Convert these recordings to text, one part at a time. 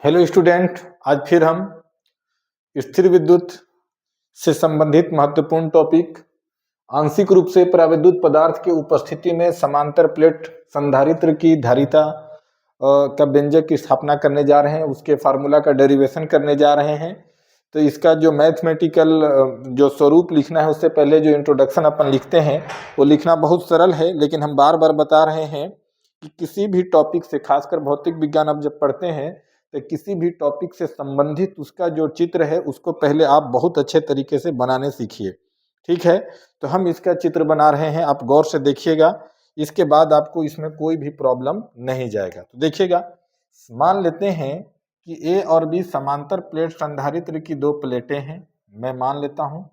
Hello student, आज फिर हम स्थिर विद्युत से संबंधित महत्वपूर्ण टॉपिक आंशिक रूप से पराविद्युत पदार्थ की उपस्थिति में समांतर प्लेट संधारित्र की धारिता का व्यंजक की स्थापना करने जा रहे हैं। उसके फार्मूला का डेरिवेशन करने जा रहे हैं। तो इसका जो मैथमेटिकल जो स्वरूप लिखना है उससे पहले जो इंट्रोडक्शन अपन लिखते हैं वो लिखना बहुत सरल है, लेकिन हम बार बार बता रहे हैं कि किसी भी टॉपिक से, खासकर भौतिक विज्ञान आप जब पढ़ते हैं तो किसी भी टॉपिक से संबंधित उसका जो चित्र है उसको पहले आप बहुत अच्छे तरीके से बनाने सीखिए। ठीक है, तो हम इसका चित्र बना रहे हैं, आप गौर से देखिएगा। इसके बाद आपको इसमें कोई भी प्रॉब्लम नहीं जाएगा। तो देखिएगा, मान लेते हैं कि ए और बी समांतर प्लेट संधारित्र की दो प्लेटें हैं। मैं मान लेता हूं,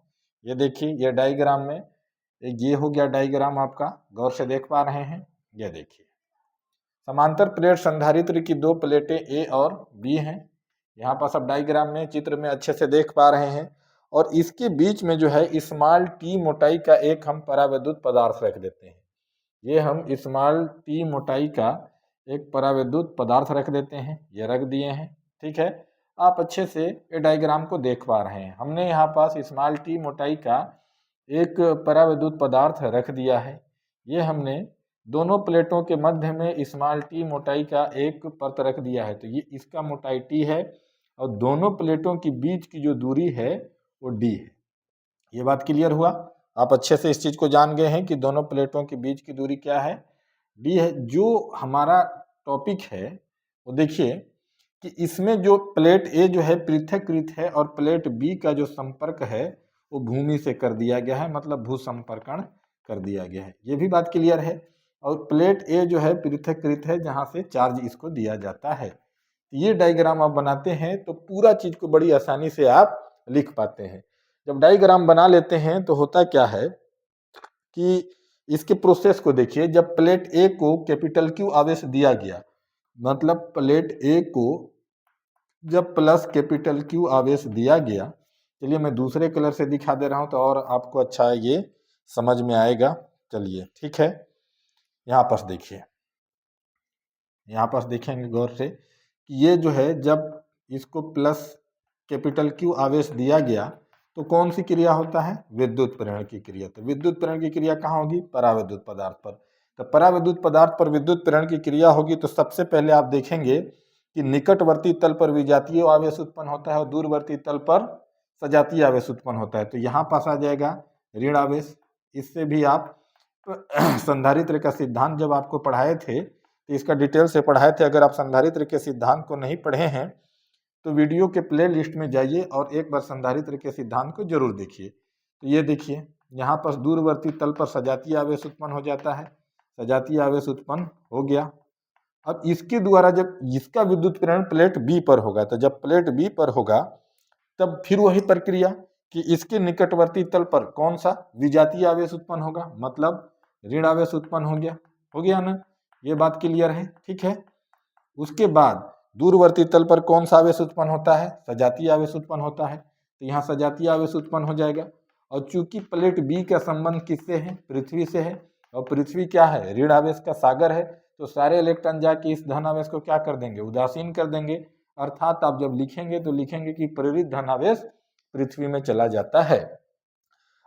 ये देखिए, ये डायग्राम में ये हो गया डायग्राम आपका, गौर से देख पा रहे हैं। ये देखिए, समांतर प्लेट संधारित्र की दो प्लेटें ए और बी हैं। यहाँ पर सब डायग्राम में, चित्र में अच्छे से देख पा रहे हैं। और इसके बीच में जो है स्मॉल टी मोटाई का एक हम परावैद्युत पदार्थ रख देते हैं। ये हम स्मॉल टी मोटाई का एक परावैद्युत पदार्थ रख देते हैं, ये रख दिए हैं। ठीक है, आप अच्छे से ये डायग्राम को देख पा रहे हैं। हमने यहाँ पास स्मॉल टी मोटाई का एक परावैद्युत पदार्थ रख दिया है। ये हमने दोनों प्लेटों के मध्य में स्मॉल टी मोटाई का एक परत रख दिया है। तो ये इसका मोटाई टी है और दोनों प्लेटों के बीच की जो दूरी है वो डी है। ये बात क्लियर हुआ? आप अच्छे से इस चीज को जान गए हैं कि दोनों प्लेटों के बीच की दूरी क्या है, डी है। जो हमारा टॉपिक है वो देखिए कि इसमें जो प्लेट ए जो है पृथक्कृत है और प्लेट बी का जो संपर्क है वो भूमि से कर दिया गया है, मतलब भू संपर्कण कर दिया गया है। ये भी बात क्लियर है। और प्लेट ए जो है पृथक्कृत है जहां से चार्ज इसको दिया जाता है। ये डायग्राम आप बनाते हैं तो पूरा चीज को बड़ी आसानी से आप लिख पाते हैं। जब डायग्राम बना लेते हैं तो होता क्या है कि इसके प्रोसेस को देखिए। जब प्लेट ए को कैपिटल क्यू आवेश दिया गया, मतलब प्लेट ए को जब प्लस कैपिटल क्यू आवेश दिया गया, चलिए मैं दूसरे कलर से दिखा दे रहा हूं तो और आपको अच्छा ये समझ में आएगा। चलिए ठीक है, यहाँ पर देखिए, यहाँ पर देखेंगे गौर से कि ये जो है जब इसको प्लस कैपिटल क्यू आवेश दिया गया तो कौन सी क्रिया होता है? विद्युत प्रेरण की क्रिया। तो विद्युत प्रेरण की क्रिया कहाँ होगी? परावैद्युत पदार्थ पर। तो परावैद्युत पदार्थ पर विद्युत प्रेरण की क्रिया होगी तो सबसे पहले आप देखेंगे कि निकटवर्ती तल पर विजातीय आवेश उत्पन्न होता है और दूरवर्ती तल पर सजातीय आवेश उत्पन्न होता है। तो यहाँ पास आ जाएगा ऋण आवेश। इससे भी आप संधारित्र का सिद्धांत जब आपको पढ़ाए थे तो इसका डिटेल से पढ़ाए थे। अगर आप संधारित्र के सिद्धांत को नहीं पढ़े हैं तो वीडियो के प्ले लिस्ट में जाइए और एक बार संधारित्र के सिद्धांत को जरूर देखिए। तो ये देखिए, यहाँ पर दूरवर्ती तल पर सजातीय आवेश उत्पन्न हो जाता है, सजातीय आवेश उत्पन्न हो गया। अब इसके द्वारा जब इसका विद्युत प्रेरण प्लेट बी पर होगा, तो जब प्लेट बी पर होगा तब फिर वही प्रक्रिया कि इसके निकटवर्ती तल पर कौन सा विजातीय आवेश उत्पन्न होगा, मतलब ऋण आवेश उत्पन्न हो गया ना? ये बात क्लियर है? ठीक है। उसके बाद दूरवर्ती तल पर कौन सा आवेश उत्पन्न होता है? सजातीय आवेश उत्पन्न होता है। तो यहाँ सजातीय आवेश उत्पन्न हो जाएगा। और चूंकि प्लेट बी का संबंध किससे है? पृथ्वी से है। और पृथ्वी क्या है? ऋण आवेश का सागर है। तो सारे इलेक्ट्रॉन जाके इस धन आवेश को क्या कर देंगे? उदासीन कर देंगे। अर्थात आप जब लिखेंगे तो लिखेंगे कि प्रेरित धन आवेश पृथ्वी में चला जाता है।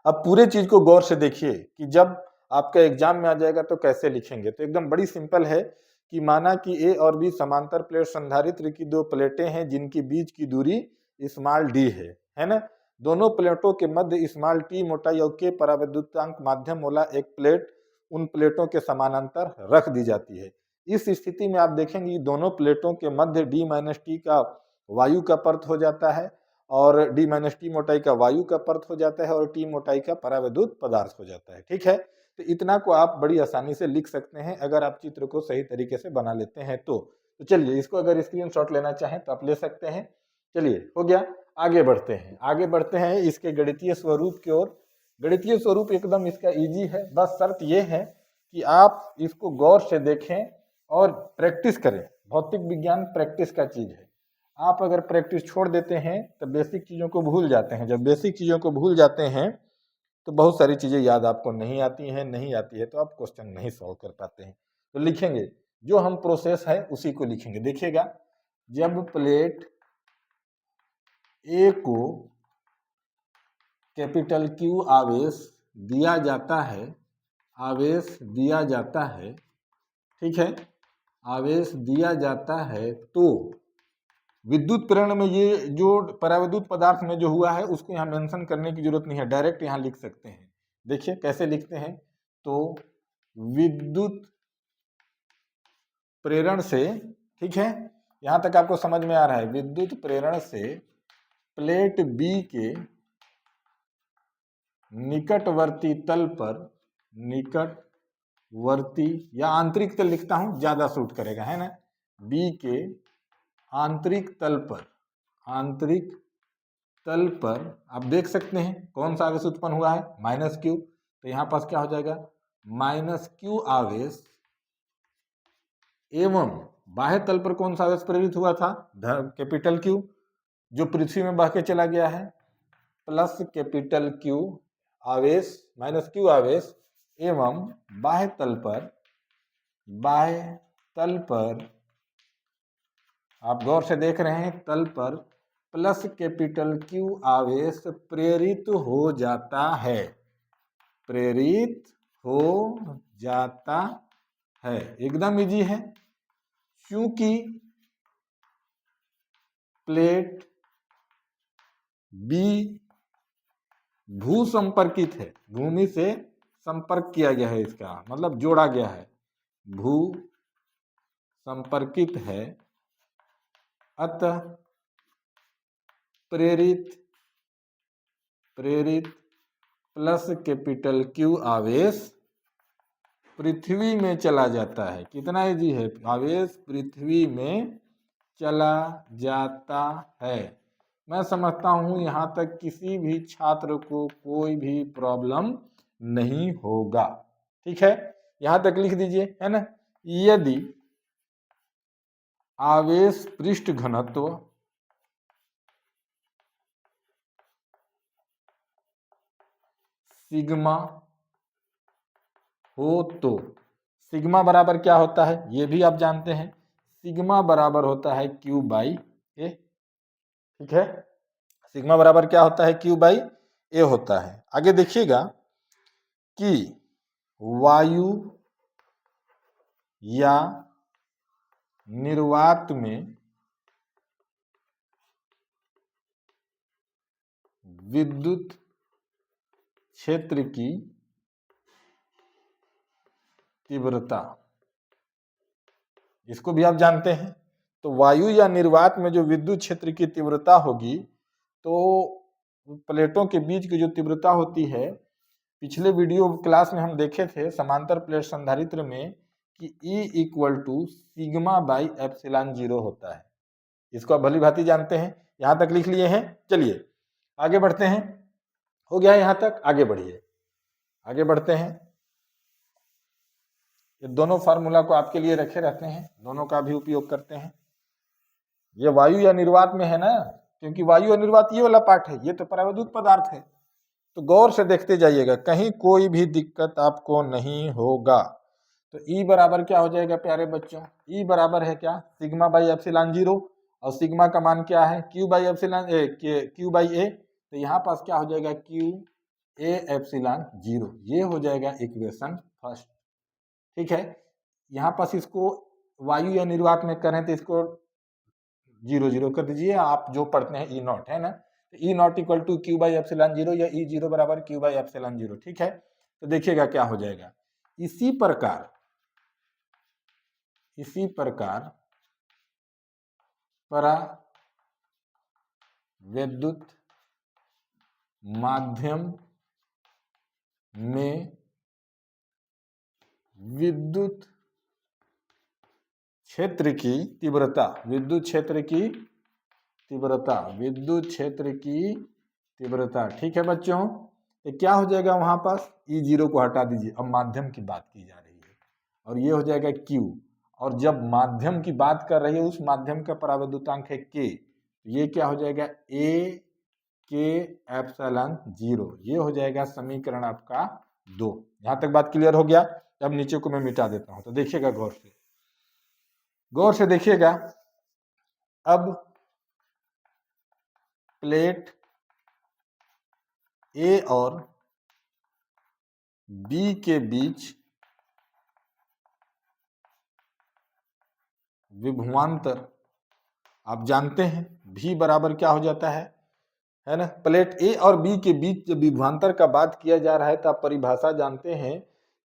अब पूरे चीज को गौर से देखिए कि जब आपका एग्जाम में आ जाएगा तो कैसे लिखेंगे। तो एकदम बड़ी सिंपल है कि माना कि ए और बी समांतर प्लेट संधारित्र की दो प्लेटें हैं जिनकी बीच की दूरी स्मॉल डी है ना? दोनों प्लेटों के मध्य स्मॉल टी मोटाई और के परावैद्युतांक माध्यम वाला एक प्लेट उन प्लेटों के समानांतर रख दी जाती है। इस स्थिति में आप देखेंगे दोनों प्लेटों के मध्य डी माइनस टी का वायु का परत हो जाता है और डी माइनस टी मोटाई का वायु का परत हो जाता है और टी मोटाई का परावैद्युत पदार्थ हो जाता है। ठीक है, तो इतना को आप बड़ी आसानी से लिख सकते हैं अगर आप चित्र को सही तरीके से बना लेते हैं तो चलिए इसको अगर स्क्रीनशॉट लेना चाहें तो आप ले सकते हैं। चलिए हो गया, आगे बढ़ते हैं इसके गणितीय स्वरूप की ओर। गणितीय स्वरूप एकदम इसका इजी है, बस शर्त ये है कि आप इसको गौर से देखें और प्रैक्टिस करें। भौतिक विज्ञान प्रैक्टिस का चीज है। आप अगर प्रैक्टिस छोड़ देते हैं तो बेसिक चीजों को भूल जाते हैं। जब बेसिक चीजों को भूल जाते हैं तो बहुत सारी चीजें याद आपको नहीं आती है तो आप क्वेश्चन नहीं सॉल्व कर पाते हैं। तो लिखेंगे, जो हम प्रोसेस है उसी को लिखेंगे। देखिएगा, जब प्लेट ए को कैपिटल क्यू आवेश दिया जाता है, आवेश दिया जाता है, ठीक है, आवेश दिया जाता है, तो विद्युत प्रेरण में ये जो परावैद्युत पदार्थ में जो हुआ है उसको यहाँ मेंशन करने की जरूरत नहीं है, डायरेक्ट यहाँ लिख सकते हैं। देखिए कैसे लिखते हैं, तो विद्युत प्रेरण से, ठीक है, यहां तक आपको समझ में आ रहा है, विद्युत प्रेरण से प्लेट बी के निकटवर्ती तल पर, निकटवर्ती या आंतरिक तल लिखता हूं, ज्यादा सूट करेगा, है ना, बी के आंतरिक तल पर, आंतरिक तल पर आप देख सकते हैं कौन सा आवेश उत्पन्न हुआ है, माइनस क्यू, तो यहां पास क्या हो जाएगा, माइनस क्यू आवेश एवं बाह्य तल पर कौन सा आवेश प्रेरित हुआ था, कैपिटल क्यू, जो पृथ्वी में बह के चला गया है, प्लस कैपिटल क्यू आवेश, माइनस क्यू आवेश एवं बाह्य तल पर, बाह्य तल पर आप गौर से देख रहे हैं, तल पर प्लस कैपिटल क्यू आवेश प्रेरित हो जाता है, प्रेरित हो जाता है, एकदम इजी है, क्योंकि प्लेट बी भू संपर्कित है, भूमि से संपर्क किया गया है, इसका मतलब जोड़ा गया है, भू संपर्कित है, अतः प्रेरित प्लस कैपिटल क्यू आवेश पृथ्वी में चला जाता है, कितना इजी है, आवेश पृथ्वी में चला जाता है। मैं समझता हूं यहां तक किसी भी छात्र को कोई भी प्रॉब्लम नहीं होगा, ठीक है, यहां तक लिख दीजिए, है ना। यदि आवेश पृष्ठ घनत्व सिग्मा हो तो सिग्मा बराबर क्या होता है, ये भी आप जानते हैं, सिग्मा बराबर होता है क्यू बाई ए, ठीक है, सिग्मा बराबर क्या होता है, क्यू बाई ए होता है। आगे देखिएगा कि वायु या निर्वात में विद्युत क्षेत्र की तीव्रता, इसको भी आप जानते हैं, तो वायु या निर्वात में जो विद्युत क्षेत्र की तीव्रता होगी, तो प्लेटों के बीच की जो तीव्रता होती है, पिछले वीडियो क्लास में हम देखे थे समांतर प्लेट संधारित्र में कि E equal to sigma by epsilon 0 होता है, इसको आप भली भांति जानते हैं, यहां तक लिख लिए हैं। चलिए आगे बढ़ते हैं, हो गया यहां तक, आगे बढ़िए, आगे बढ़ते हैं। ये दोनों फार्मूला को आपके लिए रखे रहते हैं, दोनों का भी उपयोग करते हैं। ये वायु या निर्वात में है ना, क्योंकि वायु और निर्वात ये वाला पार्ट है, ये तो परावैद्युत पदार्थ है, तो गौर से देखते जाइएगा, कहीं कोई भी दिक्कत आपको नहीं होगा। तो E बराबर क्या हो जाएगा प्यारे बच्चों, E बराबर है क्या, सिग्मा बाई एप्सिलॉन 0, और सिग्मा का मान क्या है, Q by epsilon Q by A, तो यहाँ पास क्या हो जाएगा, Q A एप्सिलॉन 0, ये हो जाएगा इक्वेशन फर्स्ट, ठीक है। यहाँ पास इसको वायु या निर्वात में करें तो इसको 0 0 कर दीजिए, आप जो पढ़ते हैं E नॉट, है ना, तो E not equal to Q by epsilon 0 या E 0 बराबर क्यू बाई एप्सिलॉन 0, ठीक है। तो देखिएगा क्या हो जाएगा, इसी प्रकार परावैद्युत माध्यम में विद्युत क्षेत्र की तीव्रता, विद्युत क्षेत्र की तीव्रता, ठीक है बच्चों। तो क्या हो जाएगा वहां पास, E0 को हटा दीजिए, अब माध्यम की बात की जा रही है, और ये हो जाएगा Q, और जब माध्यम की बात कर रही है उस माध्यम का परावैद्युतांक है K, ये क्या हो जाएगा A K एप्सिलॉन 0, ये हो जाएगा समीकरण आपका 2। यहां तक बात क्लियर हो गया। अब नीचे को मैं मिटा देता हूं, तो देखिएगा गौर से देखिएगा, अब प्लेट ए और बी के बीच विभवांतर आप जानते हैं भी बराबर क्या हो जाता है ना। प्लेट ए और बी के बीच जब विभवांतर का बात किया जा रहा है तो आप परिभाषा जानते हैं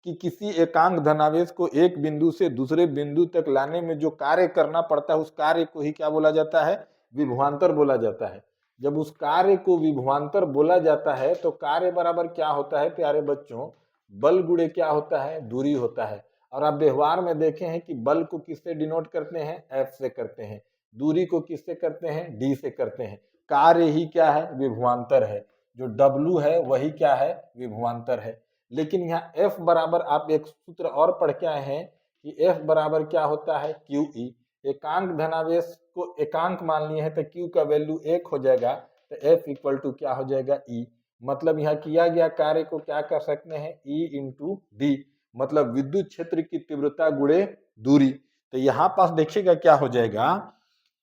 कि किसी एकांक धनावेश को एक बिंदु से दूसरे बिंदु तक लाने में जो कार्य करना पड़ता है उस कार्य को ही क्या बोला जाता है, विभवांतर बोला जाता है। जब उस कार्य को विभवांतर बोला जाता है तो कार्य बराबर क्या होता है प्यारे बच्चों, बल गुणे क्या होता है, दूरी होता है। और आप व्यवहार में देखे हैं कि बल को किससे डिनोट करते हैं, एफ से करते हैं, दूरी को किससे करते हैं, डी से करते हैं। कार्य ही क्या है, विभवांतर है। जो W है वही क्या है, विभवांतर है। लेकिन यहाँ F बराबर आप एक सूत्र और पढ़ के आए हैं कि F बराबर क्या होता है, QE। एकांक धनावेश को एकांक मान लिए हैं तो Q का वैल्यू 1 हो जाएगा तो F इक्वल टू क्या हो जाएगा, E। मतलब यहाँ किया गया कार्य को क्या कर सकते हैं, E इंटू डी, मतलब विद्युत क्षेत्र की तीव्रता गुणे दूरी। तो यहाँ पास देखिएगा क्या हो जाएगा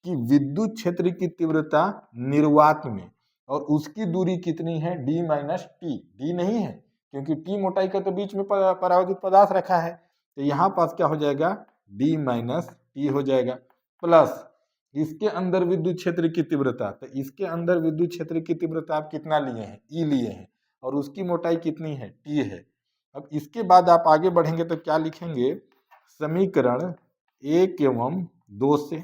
कि विद्युत क्षेत्र की तीव्रता निर्वात में और उसकी दूरी कितनी है, d माइनस टी। डी नहीं है क्योंकि टी मोटाई का तो बीच में परावैद्युत पदार्थ रखा है। तो यहाँ पास क्या हो जाएगा, d माइनस टी हो जाएगा, प्लस इसके अंदर विद्युत क्षेत्र की तीव्रता। तो इसके अंदर विद्युत क्षेत्र की तीव्रता आप कितना लिए हैं, E लिए हैं, और उसकी मोटाई कितनी है, T है। अब इसके बाद आप आगे बढ़ेंगे तो क्या लिखेंगे, समीकरण 1 एवं 2 से,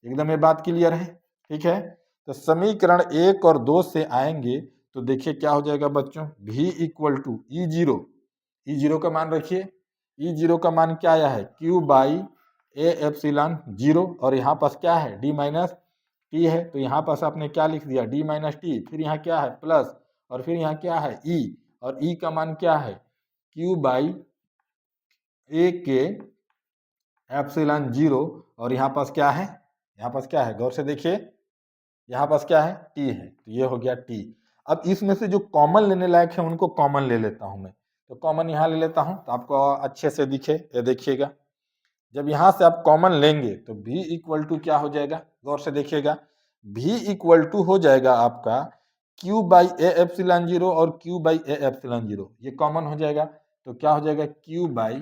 एकदम ये बात क्लियर है, ठीक है। तो समीकरण 1 और 2 से आएंगे तो देखिए क्या हो जाएगा बच्चों, V इक्वल टू E0 का मान रखिए, E0 का मान क्या आया है, Q बाई ए एप्सिलॉन 0, और यहाँ पास क्या है, D माइनस टी है। तो यहाँ पास आपने क्या लिख दिया, D माइनस टी, फिर यहाँ क्या है प्लस, और फिर यहाँ क्या है E, और E का मान क्या है, Q बाई ए के एप्सिलॉन 0, और यहाँ पास क्या है, यहाँ पास क्या है, गौर से देखिए, यहाँ पास क्या है, टी है, तो ये हो गया टी। अब इसमें से जो कॉमन लेने लायक है उनको कॉमन ले लेता हूं मैं, तो कॉमन यहाँ ले लेता हूं तो आपको अच्छे से दिखे, ये देखिएगा। जब यहाँ से आप कॉमन लेंगे तो v इक्वल टू क्या हो जाएगा, गौर से देखिएगा, v इक्वल टू हो जाएगा आपका q बाई ए एप्सिलॉन 0 और q बाई ए एप्सिलॉन 0, ये कॉमन हो जाएगा। तो क्या हो जाएगा, q बाई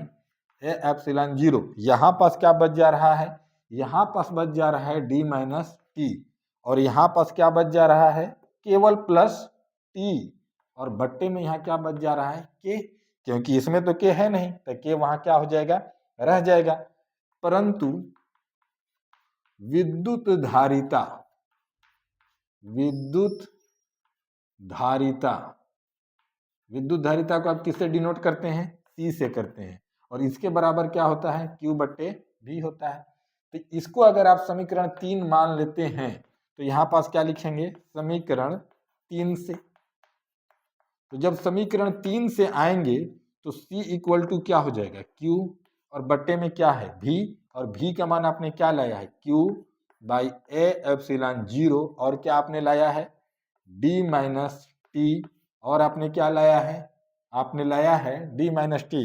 ए एप्सिलॉन 0, यहाँ पास क्या बच जा रहा है, यहाँ पास बच जा रहा है d माइनस टी, और यहाँ पास क्या बच जा रहा है, केवल प्लस टी, और बट्टे में यहाँ क्या बच जा रहा है, के, क्योंकि इसमें तो के है नहीं तो के वहां क्या हो जाएगा, रह जाएगा। परंतु विद्युत धारिता, विद्युत धारिता को आप किससे डिनोट करते हैं, सी से करते हैं, और इसके बराबर क्या होता है, क्यू बट्टे भी होता है। तो इसको अगर आप समीकरण 3 मान लेते हैं तो यहाँ पास क्या लिखेंगे, समीकरण 3 से। तो जब समीकरण 3 से आएंगे तो C इक्वल टू क्या हो जाएगा, Q, और बट्टे में क्या है, V, और V का मान आपने क्या लाया है, Q बाई ए एप्सिलॉन 0, और क्या आपने लाया है, D माइनस टी, और आपने क्या लाया है, आपने लाया है D माइनस टी,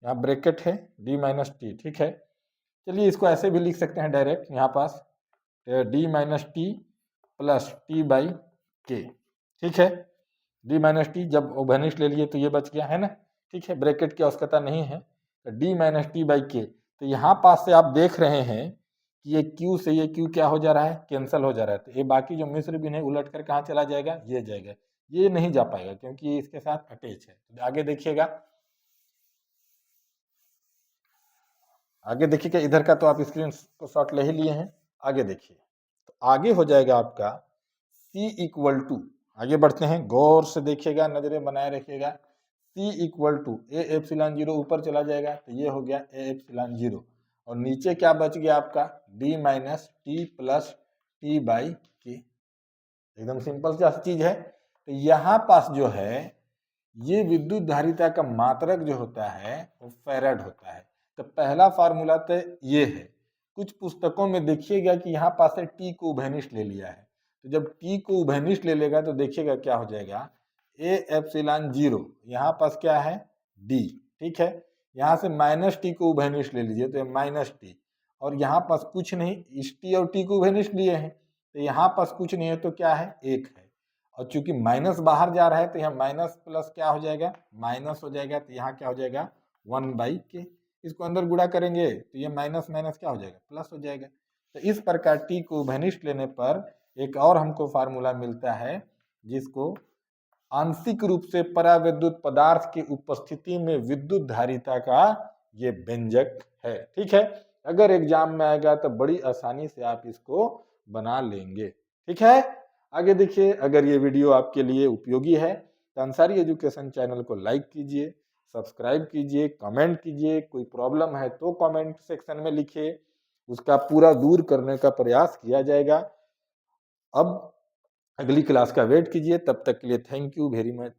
यहाँ ब्रैकेट है D माइनस टी, ठीक है। चलिए इसको ऐसे भी लिख सकते हैं डायरेक्ट, यहाँ पास D minus T plus T by के, ठीक है। D माइनस टी जब उभयनिष्ठ ले लिए तो ये बच गया है ना, ठीक है, ब्रैकेट की आवश्यकता नहीं है, तो D माइनस टी बाई के। तो यहाँ पास से आप देख रहे हैं कि ये Q से ये Q क्या हो जा रहा है, कैंसिल हो जा रहा है। तो ये बाकी जो मिश्र भी नहीं उलट कर कहाँ चला जाएगा, ये जाएगा, ये नहीं जा पाएगा क्योंकि ये इसके साथ अटैच है। तो आगे देखिएगा, आगे देखिएगा, इधर का तो आप स्क्रीन को शॉट ले ही लिए हैं, आगे देखिए। तो आगे हो जाएगा आपका C इक्वल टू, आगे बढ़ते हैं, गौर से देखिएगा, नजरें बनाए रखिएगा, C equal to A epsilon 0 ऊपर चला जाएगा तो ये हो गया ए एप्सिलॉन 0, और नीचे क्या बच गया आपका, D minus T plus T by के, एकदम सिंपल सा चीज है। तो यहाँ पास जो है ये विद्युत धारिता का मात्रक जो होता है वो फैराड होता है। तो पहला फार्मूला तो ये है, कुछ पुस्तकों में देखिएगा कि यहाँ पास है टी को उभयनिष्ठ ले लिया है, तो जब टी को उभयनिष्ठ ले लेगा तो देखिएगा क्या हो जाएगा, ए एप्सिलॉन 0, यहाँ पास क्या है डी, ठीक है। यहाँ से माइनस टी को उभयनिष्ठ ले लीजिए तो माइनस टी, और यहाँ पास कुछ नहीं, इस टी और टी को घनिष्ठ लिए हैं, तो यहाँ पास कुछ नहीं है तो क्या है, 1 है। और चूंकि माइनस बाहर जा रहा है तो यहाँ माइनस प्लस क्या हो जाएगा, माइनस हो जाएगा, तो यहाँ क्या हो जाएगा 1/k। इसको अंदर गुणा करेंगे तो ये माइनस माइनस क्या हो जाएगा, प्लस हो जाएगा। तो इस प्रकार टी को घनिष्ठ लेने पर एक और हमको फार्मूला मिलता है, जिसको आंशिक रूप से परावैद्युत पदार्थ की उपस्थिति में विद्युत धारिता का ये व्यंजक है। ठीक है, अगर एग्जाम में आएगा तो बड़ी आसानी से आप इसको बना लेंगे। ठीक है, आगे देखिए, अगर ये वीडियो आपके लिए उपयोगी है तो अंसारी एजुकेशन चैनल को लाइक कीजिए, सब्सक्राइब कीजिए, कमेंट कीजिए। कोई प्रॉब्लम है तो कमेंट सेक्शन में लिखिए, उसका पूरा दूर करने का प्रयास किया जाएगा। अब अगली क्लास का वेट कीजिए, तब तक के लिए थैंक यू वेरी मच।